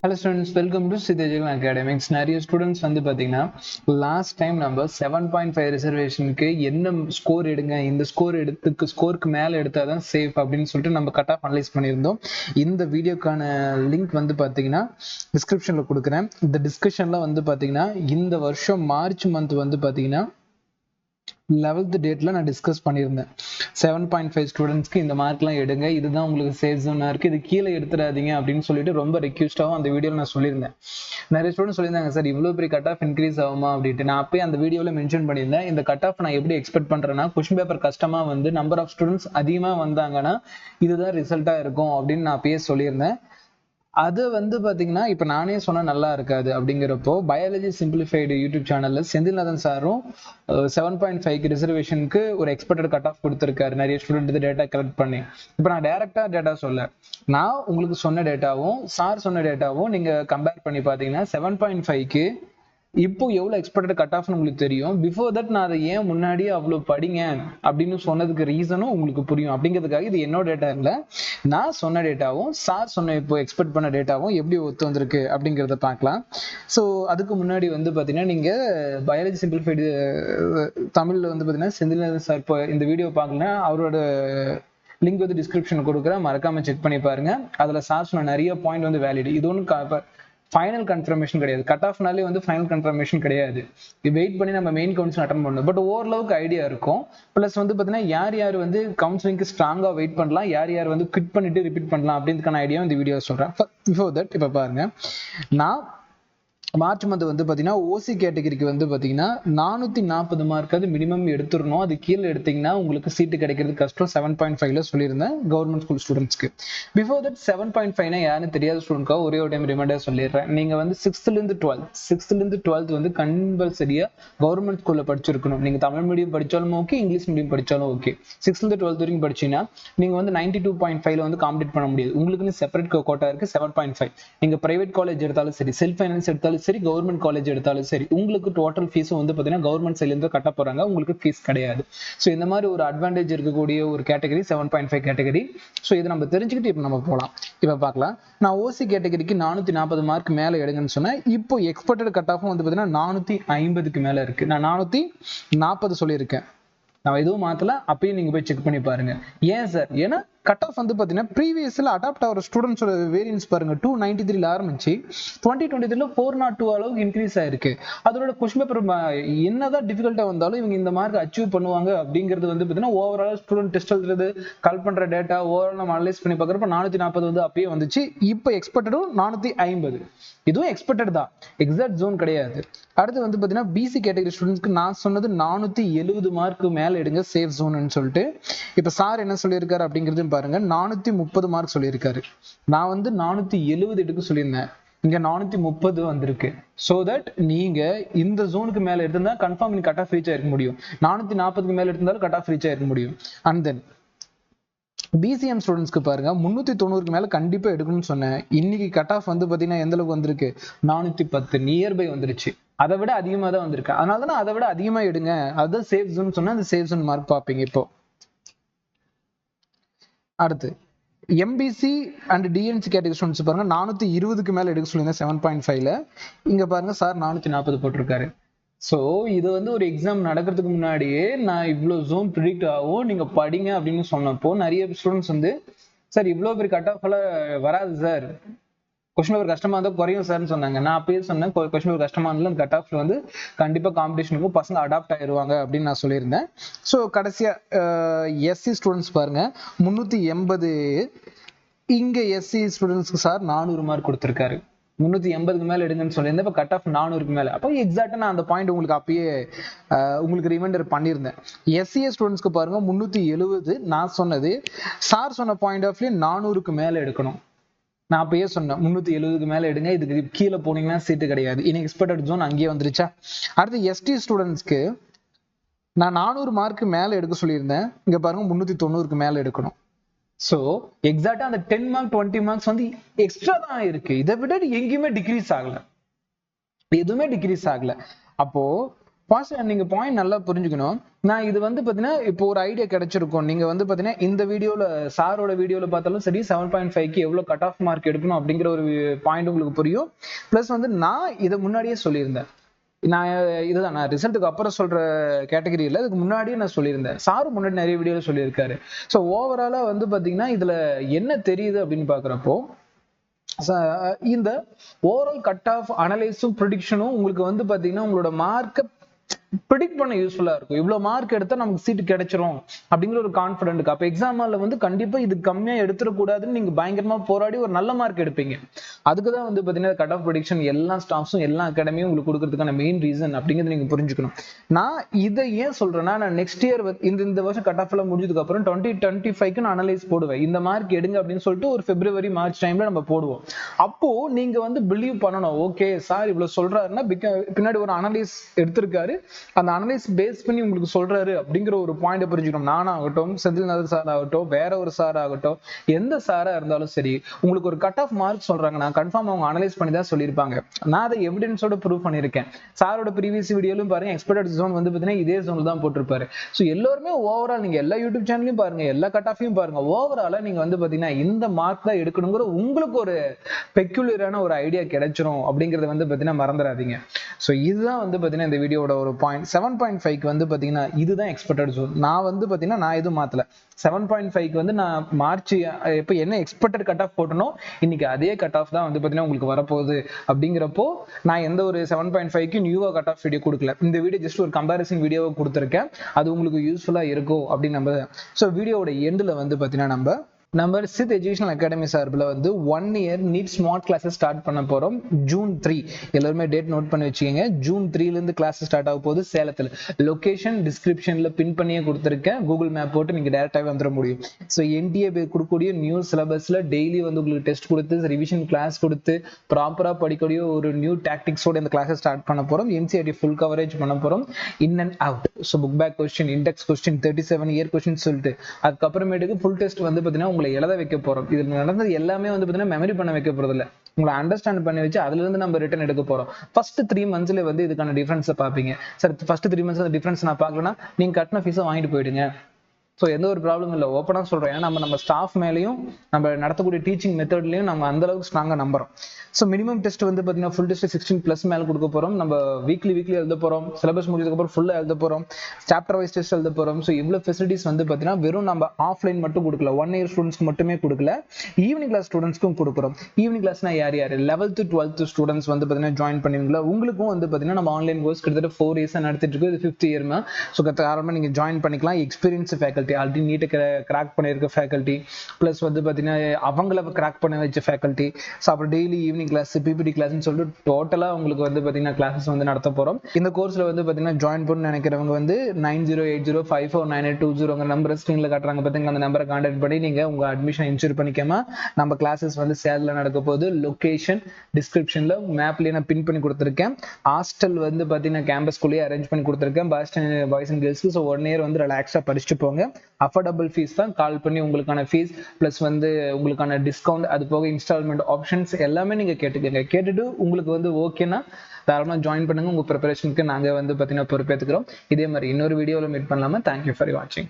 Hello students, welcome to Siddhajagan Academics. நிறைய students வந்து பார்த்தீங்கன்னா லாஸ்ட் டைம் நம்ம 7.5 ரிசர்வேஷனுக்கு என்ன ஸ்கோர் எடுங்க, இந்த ஸ்கோருக்கு மேலே எடுத்தால் தான் சேஃப் அப்படின்னு சொல்லிட்டு நம்ம கட் ஆஃப் அனலைஸ் பண்ணியிருந்தோம். இந்த வீடியோக்கான லிங்க் வந்து பார்த்தீங்கன்னா டிஸ்கிரிப்ஷனில் கொடுக்குறேன். இந்த டிஸ்கஷனில் வந்து பார்த்தீங்கன்னா இந்த வருஷம் மார்ச் மந்த் வந்து பார்த்தீங்கன்னா 11th டேட்ல நான் டிஸ்கஸ் பண்ணியிருந்தேன். 7.5 ஸ்டூடெண்ட்ஸ்க்கு இந்த மார்க்லாம் எடுங்க, இதுதான் உங்களுக்கு சேஃப் ஜோனா இருக்கு, இது கீழே எடுத்துடாதீங்க அப்படின்னு சொல்லிட்டு ரொம்ப ரெக்யூஸ்டாகவும் அந்த வீடியோவில் நான் சொல்லியிருந்தேன். நிறைய ஸ்டூடெண்ட் சொல்லியிருந்தாங்க, சார் இவ்வளோ பெரிய கட் ஆஃப் இன்க்ரீஸ் ஆகுமா அப்படின்ட்டு. நான் அப்பயே அந்த வீடியோவில் மென்ஷன் பண்ணியிருந்தேன். இந்த கட் ஆஃப் நான் எப்படி எக்ஸ்பெக்ட் பண்றேன்னா, கொஸ்டின் பேப்பர் கஷ்டமா வந்து நம்பர் ஆஃப் ஸ்டூடெண்ட்ஸ் அதிகமாக வந்தாங்கன்னா இதுதான் ரிசல்ட்டா இருக்கும் அப்படின்னு நான் அப்பயே சொல்லியிருந்தேன். அது வந்து பாத்தீங்கன்னா இப்ப நானே சொன்னா நல்லா இருக்காது. அப்படிங்கிறப்போ பயாலஜி சிம்பிளிஃபைடு யூடியூப் சேனல்ல செந்தில்நாதன் சாரும் 7.5 ரிசர்வேஷனுக்கு ஒரு எக்ஸ்பெக்டட் கட் ஆஃப் கொடுத்துருக்காரு, நிறைய ஸ்டூடெண்ட் டேட்டா கலெக்ட் பண்ணி. இப்ப நான் டைரக்டா டேட்டா சொல்ல, நான் உங்களுக்கு சொன்ன டேட்டாவும் சார் சொன்ன டேட்டாவும் நீங்க கம்பேர் பண்ணி பாத்தீங்கன்னா 7.5க்கு இப்போ எவ்வளவு எக்ஸ்பெக்டட் கட் ஆஃப்னு உங்களுக்கு தெரியும். பிஃபோர் தட் நான் அதை ஏன் முன்னாடியே அவ்வளவு படிங்க அப்படின்னு சொன்னதுக்கு ரீசனும் உங்களுக்கு புரியும். அப்படிங்கிறதுக்காக இது என்னோட டேட்டா இல்லை, நான் சொன்ன டேட்டாவும் சார் சொன்ன இப்போ எக்ஸ்பெக்ட் பண்ண டேட்டாவும் எப்படி ஒத்து வந்திருக்கு அப்படிங்கிறத பார்க்கலாம். ஸோ அதுக்கு முன்னாடி வந்து பார்த்தீங்கன்னா நீங்கள் பயாலஜி சிம்பிளிஃபைடு தமிழில் வந்து பார்த்தீங்கன்னா செந்தில்நாதன் சார் இப்போ இந்த வீடியோ பார்க்கலன்னா அவரோட லிங்க் வந்து டிஸ்கிரிப்ஷன் கொடுக்குறேன், மறக்காம செக் பண்ணி பாருங்க. அதில் சார் சொன்ன நிறைய பாயிண்ட் வந்து வேலிட். இது ஒன்றும் ஃபைனல் கன்ஃபர்மேஷன் கிடையாது, கட் ஆஃப்னாலே வந்து ஃபைனல் கன்ஃபர்மேஷன் கிடையாது. வெயிட் பண்ணி நம்ம மெயின் கவுன்சில் அட்டன் பண்ணணும். பட் ஓரளவுக்கு ஐடியா இருக்கும். ப்ளஸ் வந்து பார்த்தீங்கன்னா யார் யார் வந்து கவுன்சிலிங்க்கு ஸ்ட்ராங்காக வெயிட் பண்ணலாம், யார் யார் வந்து குவிட் பண்ணிட்டு ரிப்பீட் பண்ணலாம் அப்படின்றதுக்கான ஐடியா இந்த வீடியோ சொல்கிறேன். பிஃபோர் தட் இப்போ பாருங்க, நான் மார்ச் மந்த் வந்து பார்த்தீங்கன்னா ஓசி கேட்டகரிக்கு வந்து பார்த்தீங்கன்னா 440 மார்க் அது மினிமம் எடுத்துடணும். அது கீழே எடுத்தீங்கன்னா உங்களுக்கு சீட்டு கிடைக்கிறது கஷ்டம். 7.5ல சொல்லியிருந்தேன் கவர்மெண்ட் ஸ்கூல் ஸ்டூடெண்ட்ஸ்க்கு. பிஃபோர் தட் 7.5னா யாருன்னு தெரியாத ஸ்டூடெண்ட்காக ஒரே ஒரு டைம் ரிமைண்டர் சொல்லிடுறேன். நீங்கள் வந்து 6th-12th வந்து கம்பல்சரியாக கவர்மெண்ட் ஸ்கூலில் படிச்சிருக்கணும். நீங்கள் தமிழ் மீடியம் படித்தாலும் ஓகே, இங்கிலீஷ் மீடியம் படித்தாலும் ஓகே. 6th-12th வரைக்கும் படிச்சீங்கன்னா நீங்கள் வந்து 92.5ல வந்து காம்பீட் பண்ண முடியாது. உங்களுக்குன்னு செப்பரேட் கோட்டா இருக்கு 7.5. நீங்கள் பிரைவேட் காலேஜ் எடுத்தாலும் சரி, செல்ஃப் ஃபைனான்ஸ் எடுத்தாலும் சரி, கவர்மெண்ட் காலேஜ் எடுத்தாலும் சரி, உங்களுக்கு டோட்டல் ஃபீஸும் வந்து பார்த்தீங்கன்னா கவர்மெண்ட் சைட்ல இருந்து கட்ட போறாங்க, உங்களுக்கு ஃபீஸ் கிடையாது. ஸோ இந்த மாதிரி ஒரு அட்வான்டேஜ் இருக்கக்கூடிய ஒரு கேட்டகரி 7.5 கேட்டகரி. ஸோ இதை நம்ம தெரிஞ்சுக்கிட்டு இப்போ நம்ம போகலாம். இப்போ பார்க்கலாம், நான் ஓசி கேட்டகரிக்கு 440 மார்க் மேலே எடுங்கன்னு சொன்னேன். இப்போ எக்ஸ்பெக்டட் கட் ஆஃபும் வந்து பார்த்தீங்கன்னா 450க்கு மேலே இருக்கு. நான் 440 சொல்லியிருக்கேன், நான் எதுவும் மாத்தல. அப்பயும் நீங்க போய் செக் பண்ணி பாருங்க. ஏன் சார்? ஏன்னா கட் ஆஃப் வந்து பாத்தீங்கன்னா ப்ரீவியஸ்ல அடாப்ட் ஆகிற ஸ்டூடெண்ட்ஸோட வேரியன்ஸ் பாருங்க, 293ல ஆரம்பிச்சு 2023ல 402 அளவுக்கு இன்க்ரீஸ் ஆயிருக்கு. அதோட கொஸ்டின் பேப்பர் என்னதான் டிஃபிகல்ட்டா வந்தாலும் இவங்க இந்த மார்க் அச்சீவ் பண்ணுவாங்க அப்படிங்கிறது வந்து பாத்தீங்கன்னா ஓவரால் ஸ்டூடெண்ட் டெஸ்ட் எழுதுறது, கல் பண்ற டேட்டா ஓவரால் நம்ம அனலைஸ் பண்ணி பார்க்குறப்ப 440 வந்து அப்பயே வந்துச்சு. இப்போ எக்ஸ்பெக்டடும் 450. இதுவும் எக்ஸ்பெக்டட் தான், எக்ஸாக்ட் ஜோன் கிடையாது. அடுத்து வந்து பாத்தீங்கன்னா பிசி கேட்டகரி ஸ்டூடெண்ட்ஸ்க்கு நான் சொன்னது 470 மார்க் மேல எடுங்க சேஃப் ஜோன்னு சொல்லிட்டு. இப்ப சார் என்ன சொல்லியிருக்காரு அப்படிங்கிறது பாருங்க, 430 மார்க் சொல்லியிருக்காரு. நான் வந்து 470 எடுக்க சொல்லியிருந்தேன், இங்க 430 வந்திருக்கு. சோ தட் நீங்க இந்த ஜோனுக்கு மேல எடுத்திருந்தா கன்ஃபார்ம் நீங்க கட் ஆஃப் ரீச் ஆயிருக்க முடியும். 440க்கு மேல எடுத்திருந்தாலும் கட் ஆஃப் ரீச் ஆயிருக்க முடியும். அண்ட் தென் பிசிஎம் ஸ்டூடெண்ட்ஸ்க்கு பாருங்க 390க்கு மேல கண்டிப்பா எடுக்கணும்னு சொன்னேன். இன்னைக்கு கட் ஆஃப் வந்து பாத்தீங்கன்னா எந்த அளவுக்கு வந்திருக்கு, 410 நியர்பை வந்துருச்சு. அதை விட அதிகமா தான் வந்திருக்கு. அதனால தான் அதை விட அதிகமா எடுங்க, அதுதான் சேஃப் ஜோன் சொன்னா அந்த சேஃப் ஜோன் மார்க் பார்ப்பீங்க. இப்போ அடுத்து MBC and DNC category students பாருங்க 420க்கு மேல எடுக்க சொல்லியிருந்தேன் 7.5ல. இங்க பாருங்க சார் 440 போட்டிருக்காரு. ஸோ இது வந்து ஒரு எக்ஸாம் நடக்கிறதுக்கு முன்னாடியே நான் இவ்வளோ ஜோன் ப்ரிடிக்ட் ஆகும் நீங்க படிங்க அப்படின்னு சொன்னப்போ நிறைய ஸ்டூடெண்ட்ஸ் வந்து சார் இவ்வளோ பெரிய கட் ஆஃப் எல்லாம் வராது சார், கொஸ்டின் பேப்பர் கஷ்டமா இருந்தால் குறையும் சார்னு சொன்னாங்க. நான் அப்பயே சொன்னேன் கொஸ்டின் பேப்பர் கஷ்டமா இருந்தாலும் கட் ஆஃப்ல வந்து கண்டிப்பா காம்படிஷனுக்கும் பசங்க அடாப்ட் ஆயிடுவாங்க அப்படின்னு நான் சொல்லியிருந்தேன். ஸோ கடைசியா எஸ்சி ஸ்டூடெண்ட்ஸ் பாருங்க 380. இங்க எஸ்சி ஸ்டூடெண்ட்ஸ்க்கு சார் 400 மார்க் கொடுத்துருக்காரு. 380க்கு மேல எடுங்கன்னு சொல்லியிருந்தேன். இப்போ கட் ஆஃப் 400க்கு மேல. அப்போ எக்ஸாக்டா நான் அந்த பாயிண்ட் உங்களுக்கு அப்பயே உங்களுக்கு ரிமைண்டர் பண்ணியிருந்தேன். எஸ்சிஏ ஸ்டூடெண்ட்ஸ்க்கு பாருங்க 370. நான் சொன்னது சார் சொன்ன பாயிண்ட் ஆஃப் வியூ 400க்கு மேல எடுக்கணும். நான் அப்பயே சொன்னேன் 370க்கு மேல எடுங்க, இதுக்கு கீழே போனீங்கன்னா சீட்டு கிடையாது. இனி எக்ஸ்பெக்டட் ஜோன் அங்கேயே வந்துருச்சா. அடுத்து எஸ்டி ஸ்டூடெண்ட்ஸ்க்கு நான் 400 மார்க் மேல எடுக்க சொல்லியிருந்தேன். இங்க பாருங்க 390க்கு மேல எடுக்கணும். சோ எக்ஸாக்டா அந்த 10 மார்க் 20 மார்க்ஸ் வந்து எக்ஸ்ட்ரா தான் இருக்கு. இதை விட எங்கேயுமே டிக்ரீஸ் ஆகல, எதுவுமே டிக்ரீஸ் ஆகல. அப்போ நீங்க பாயிண்ட் நல்லா புரிஞ்சுக்கணும். நான் இது வந்து பாத்தீங்கன்னா இப்போ ஒரு ஐடியா கிடைச்சிருக்கும். நீங்க வந்து பாத்தீங்கன்னா இந்த வீடியோல சாரோட வீடியோல பார்த்தாலும் சரி 7.5க்கு எவ்வளவு கட் ஆஃப் மார்க் எடுக்கணும் அப்படிங்கிற ஒரு பாயிண்ட் உங்களுக்கு புரியும். பிளஸ் வந்து நான் இதை முன்னாடியே சொல்லியிருந்தேன். இதுதான் நான் ரிசல்ட்டுக்கு அப்புறம் சொல்ற கேட்டகரி இல்லை, இதுக்கு முன்னாடியே நான் சொல்லியிருந்தேன். சாரும் முன்னாடி நிறைய வீடியோல சொல்லியிருக்காரு. ஸோ ஓவராலா வந்து பாத்தீங்கன்னா இதுல என்ன தெரியுது அப்படின்னு பாக்குறப்போ இந்த ஓவரால் கட் ஆஃப் அனலைஸும் ப்ரிடிக்ஷனும் உங்களுக்கு வந்து பாத்தீங்கன்னா உங்களோட மார்க்கை ப்ரிடிக்ட் பண்ண யூஸ்ஃபுல்லா இருக்கும். இவ்வளவு மார்க் எடுத்தா நமக்கு சீட்டு கிடைச்சிரும் அப்படிங்கிற ஒரு கான்பிடென்ட். அப்ப எக்ஸாம் ஹால்ல வந்து கண்டிப்பா இது கம்மியா எடுத்துடக்கூடாதுன்னு நீங்க பயங்கரமா போராடி ஒரு நல்ல மார்க் எடுப்பீங்க. அதுக்குதான் வந்து பாத்தீங்கன்னா கட் ஆஃப் ப்ரிடிக்ஷன் எல்லா ஸ்டாஃப்ஸும் எல்லா அகாடமியும் உங்களுக்கு கொடுக்கறதுக்கான மெயின் ரீசன் அப்படிங்கிறது நீங்க புரிஞ்சுக்கணும். நான் இதை ஏன் சொல்றேன்னா, நான் நெக்ஸ்ட் இயர் இந்த வருஷம் கட் ஆஃப் எல்லாம் முடிஞ்சதுக்கு அப்புறம் 2025க்கு நான் அனலைஸ் போடுவேன். இந்த மார்க் எடுங்க அப்படின்னு சொல்லிட்டு ஒரு பிப்ரவரி மார்ச் டைம்ல நம்ம போடுவோம். அப்போ நீங்க வந்து பிலீவ் பண்ணணும், ஓகே சார் இவ்வளவு சொல்றாருன்னா பின்னாடி ஒரு அனலைஸ் எடுத்திருக்காரு, அந்த அனலைஸ் பேஸ் பண்ணி உங்களுக்கு சொல்றாரு அப்படிங்கிற ஒரு பாயிண்ட் புரிஞ்சுக்கணும். நானாகட்டும், செந்தில்நாதன் சார் ஆகட்டும், வேற ஒரு சார் ஆகட்டும், எந்த சாரா இருந்தாலும் சரி, உங்களுக்கு ஒரு கட் ஆஃப் மார்க் சொல்றாங்கன்னா கன்ஃபார்ம் அவங்க அனலைஸ் பண்ணி தான் சொல்லியிருப்பாங்க. நான் அதை எவிடன்ஸோட ப்ரூவ் பண்ணியிருக்கேன். சாரோட ப்ரீவியஸ் வீடியோலும் பாருங்க, எக்ஸ்பெக்டட் ஜோன் வந்து பாத்தீங்கன்னா இதே ஜோன்ல தான் போட்டிருப்பாரு. ஸோ எல்லாருமே ஓவரால் நீங்க எல்லா யூடியூப் சேனலையும் பாருங்க, எல்லா கட் ஆஃபையும் பாருங்க, ஓவராலா நீங்க வந்து பாத்தீங்கன்னா இந்த மார்க் தான் எடுக்கணுங்கிற உங்களுக்கு ஒரு பெக்யூலரான ஒரு ஐடியா கிடைச்சிரும் அப்படிங்கறத வந்து பாத்தீங்கன்னா மறந்துடாதீங்க. ஸோ இதுதான் வந்து பாத்தீங்கன்னா இந்த வீடியோட ஒரு பாயிண்ட். 7.5க்கு வந்து பாத்தீங்கன்னா இதுதான் எக்ஸ்பெக்டட் ஜோன். நான் வந்து பாத்தீங்கன்னா நான் எதுவும் மாத்தல. 7.5க்கு வந்து நான் மார்ச் இப்போ என்ன எக்ஸ்பெக்டட் கட் ஆஃப் போட்டனோ இன்னைக்கு அதே கட் ஆஃப் தான் வந்து பாத்தீங்கன்னா உங்களுக்கு வரப்போகுது. அப்படிங்கிறப்போ நான் எந்த ஒரு 7.5க்கு நியூவா கட் ஆஃப் வீடியோ கொடுக்கல. இந்த வீடியோ ஜஸ்ட் ஒரு கம்பேரிசன் வீடியோவை கொடுத்துருக்கேன். அது உங்களுக்கு யூஸ்ஃபுல்லா இருக்கும் அப்படின்னு நம்புறேன். ஸோ வீடியோட எண்டில் வந்து பாத்தீங்கன்னா நம்ம சித் எஜுகேஷனல் அகாடமி சார்பில் வந்து 1 year NEET smart classes start பண்ண போறோம். ஜூன் 3 எல்லாருமே டேட் நோட் பண்ணி வச்சுக்கோங்க. ஜூன் 3ல இருந்து கிளாஸ் ஸ்டார்ட் ஆக போகுது சேலத்தில். லொகேஷன் டிஸ்கிரிப்ஷன்ல பின் பண்ணியே கொடுத்துருக்கேன். கூகுள் மேப் போட்டு நீங்க டேரக்டாவே வந்துட முடியும். ஸோ என்டிஏ கொடுக்கக்கூடிய நியூ சிலபஸ்ல டெய்லி வந்து உங்களுக்கு டெஸ்ட் கொடுத்து ரிவிஷன் கிளாஸ் கொடுத்து ப்ராப்பரா படிக்கக்கூடிய ஒரு நியூ டாக்டிக்ஸோட இந்த கிளாஸை ஸ்டார்ட் பண்ண போறோம். என்சிஆர்டி ஃபுல் கவரேஜ் பண்ண போறோம், in and out. So book back question, index question, 37 year question சொல்லிட்டு அதுக்கப்புறமேட்டுக்கு ஃபுல் டெஸ்ட் வந்து பாத்தீங்கன்னா எழுத வைக்க போறோம். இது நடந்தது எல்லாமே வந்து பாத்தீங்கன்னா மெமரி பண்ண வைக்க போறது இல்ல, உங்களை அண்டர்ஸ்டாண்ட் பண்ணி வச்சு அதுல இருந்து நம்ம ரிட்டர்ன் எடுக்க போறோம். ஃபர்ஸ்ட் 3 மந்த்ஸ்ல வந்து இதுக்கான டிஃபரன்ஸ் பாப்பீங்க. சார் ஃபர்ஸ்ட் 3 மந்த்ஸ் அந்த டிஃபரன்ஸ் நான் பார்க்கலன்னா நீங்க கட்டின ஃபீஸை வாங்கிட்டு போயிடுங்க. ஸோ எந்த ஒரு ப்ராப்ளம் இல்லை, ஓப்பனா சொல்றேன். ஏன்னா நம்ம ஸ்டாஃப் மேலேயும் நம்ம நடத்தக்கூடிய டீச்சிங் மெத்தட்லையும் நம்ம அந்த அளவுக்கு ஸ்ட்ராங்கா நம்புறோம். ஸோ மினிமம் டெஸ்ட் வந்து பாத்தீங்கன்னா ஃபுல் டெஸ்ட் 16+ மேல கொடுக்க போறோம். நம்ம வீக்லி எழுத போறோம். சிலபஸ் முடிஞ்சதுக்கு அப்புறம் ஃபுல்லா எழுத போறோம். சாப்டர் வைஸ் டெஸ்ட் எழுத போறோம். ஸோ இவ்வளவு ஃபெசிலிட்டிஸ் வந்து பாத்தீங்கன்னா வெறும் நம்ம ஆஃப்லைன் மட்டும் கொடுக்கல, 1 இயர் ஸ்டூடெண்ட்ஸ்க்கு மட்டுமே கொடுக்கல, ஈவினிங் கிளாஸ் ஸ்டூடெண்ட்ஸ்க்கும் கொடுக்குறோம். ஈவினிங் கிளாஸ்னா யார் 11th 12th ஸ்டூடெண்ட்ஸ் வந்து பாத்தீங்கன்னா ஜாயின் பண்ணுவீங்களா, உங்களுக்கும் வந்து பாத்தீங்கன்னா நம்ம ஆன்லைன் கோர்ஸ் கிட்டத்தட்ட 4 இயர்ஸ் நடத்திட்டு இருக்கு. இது 5th இயர்மா. ஸோ தாராளமா நீங்க ஜாயின் பண்ணிக்கலாம். Experience faculty, already NEET crack பண்ணிருக்க ஃபேக்கல்ட்டி, பிளஸ் வந்து பாத்தீங்கன்னா அவங்கள கிராக் பண்ண வச்ச ஃபேக்கல்ட்டி. ஸோ அப்புறம் டெய்லி ஈவினிங் கிளாஸ், பிபிடி கிளாஸ்னு சொல்லிட்டு டோட்டலா உங்களுக்கு வந்து பாத்தீங்கன்னா கிளாஸஸ் வந்து நடத்த போறோம். இந்த கோர்ஸ்ல வந்து பாத்தீங்கன்னா ஜாயின் பண்ண நினைக்கிறவங்க வந்து 9080549820 நம்பர் ஸ்கிரீன்ல காட்டுறாங்க பாத்தீங்கன்னா, அந்த நம்பரை கான்டாக்ட் பண்ணி நீங்க உங்க அட்மிஷன் இன்ஷூர் பண்ணிக்காம நம்ம கிளாஸஸ் வந்து சேலத்துல நடக்க போகுது. லொகேஷன் டிஸ்கிரிப்ஷன்ல மேப்லயே நான் பின் பண்ணி கொடுத்துருக்கேன். ஹாஸ்டல் வந்து பாத்தீங்கன்னா கேம்பஸ்குள்ளேயே அரேஞ்ச் பண்ணி கொடுத்துருக்கேன் பாய்ஸ் அண்ட் கேர்ள்ஸ்க்கு. ஸோ 1 இயர் வந்து ரிலாக்ஸா படிச்சுட்டு போங்க. அஃபோர்டபுள் ஃபீஸ் தான். கால் பண்ணி உங்களுக்கான ஃபீஸ் பிளஸ் வந்து உங்களுக்கான டிஸ்கவுண்ட், அது போக இன்ஸ்டால்மெண்ட் ஆப்ஷன்ஸ் எல்லாமே நீங்க கேட்டுட்டு உங்களுக்கு வந்து ஓகேனா தாராளமா ஜாயின் பண்ணுங்க. உங்க ப்ரிப்பரேஷனுக்கு நாங்க வந்து பாத்தீங்கன்னா பொறுப்பேற்றுக்கிறோம். இதே மாதிரி இன்னொரு வீடியோல மீட் பண்ணலாமா. தேங்க்யூ ஃபார் வாட்சிங்.